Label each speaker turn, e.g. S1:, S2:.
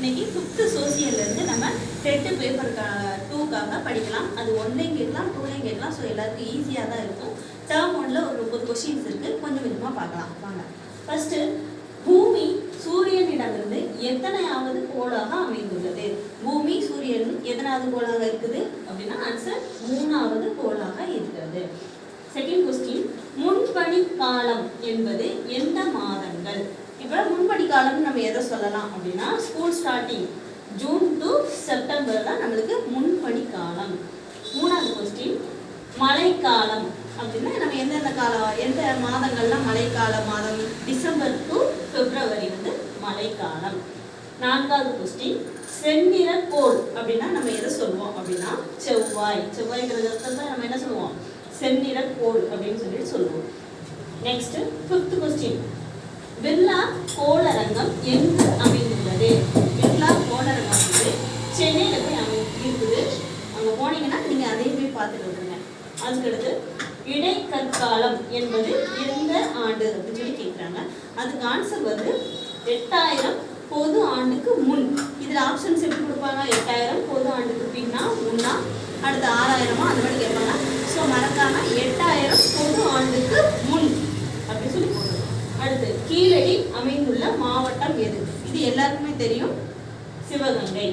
S1: இன்னைக்கு 5th சோசியல்லேருந்து நம்ம TET paper 2க்காக படிக்கலாம். அது 1லையும் கேட்கலாம் 2லையும் கேட்கலாம். ஸோ எல்லாருக்கும் ஈஸியாக தான் இருக்கும். டேர்ம் 1ல் ஒரு 30 கொஸ்டின்ஸ் இருக்குது. கொஞ்சம் கொஞ்சமாக பார்க்கலாம் வாங்க. ஃபஸ்ட்டு, பூமி சூரியனிடமிருந்து எத்தனையாவது கோளாக அமைந்துள்ளது? பூமி சூரியன் எத்தனாவது கோளாக இருக்குது அப்படின்னா ஆன்சர் 3வது கோளாக இருக்கிறது. செகண்ட் கொஸ்டின், முன்பனி காலம் என்பது எந்த மாதங்கள்? இப்போ முன்பனி காலம்னு நம்ம எதை சொல்லலாம் அப்படின்னா school starting June to September தான் நம்மளுக்கு முன்பனி காலம். 3வது கொஸ்டின், மழைக்காலம் அப்படின்னா நம்ம எந்தெந்த காலம் எந்த மாதங்கள்லாம் மழைக்கால மாதம்? டிசம்பர் டு பிப்ரவரி வந்து மழைக்காலம். 4வது கொஸ்டின், செந்நிற கோள் அப்படின்னா நம்ம எதை சொல்லுவோம் அப்படின்னா செவ்வாய். செவ்வாய்ங்கிறது தான் நம்ம என்ன சொல்லுவோம்? செந்நிற கோள் அப்படின்னு சொல்லிட்டு சொல்லுவோம். நெக்ஸ்ட் 5th கொஸ்டின், பிர்லா கோளரங்கம் எங்கு அமைந்துள்ளது? பிர்லா கோளரங்கம் வந்து சென்னையில் போய் இருக்குது. அங்கே போனீங்கன்னா நீங்கள் அதையும் போய் பார்த்துட்டு விட்டுருங்க. அதுக்கடுத்து, இடைக்கற்காலம் என்பது எந்த ஆண்டு அப்படின்னு சொல்லி கேட்குறாங்க. அதுக்கு ஆன்சர் வந்து 8000 பொது ஆண்டுக்கு முன். இதில் ஆப்ஷன்ஸ் எப்படி கொடுப்பாங்க? 8000 பொது ஆண்டுக்கு பின்னா முன்னா, அடுத்து 6000 அந்த மாதிரி கேட்பாங்க. ஸோ மறக்காம 8000 பொது ஆண்டுக்கு முன் அப்படின்னு சொல்லி போடுறோம். அடுத்து, கீழடி அமைந்துள்ள மாவட்டம் எது? இது எல்லாருக்குமே தெரியும், சிவகங்கை.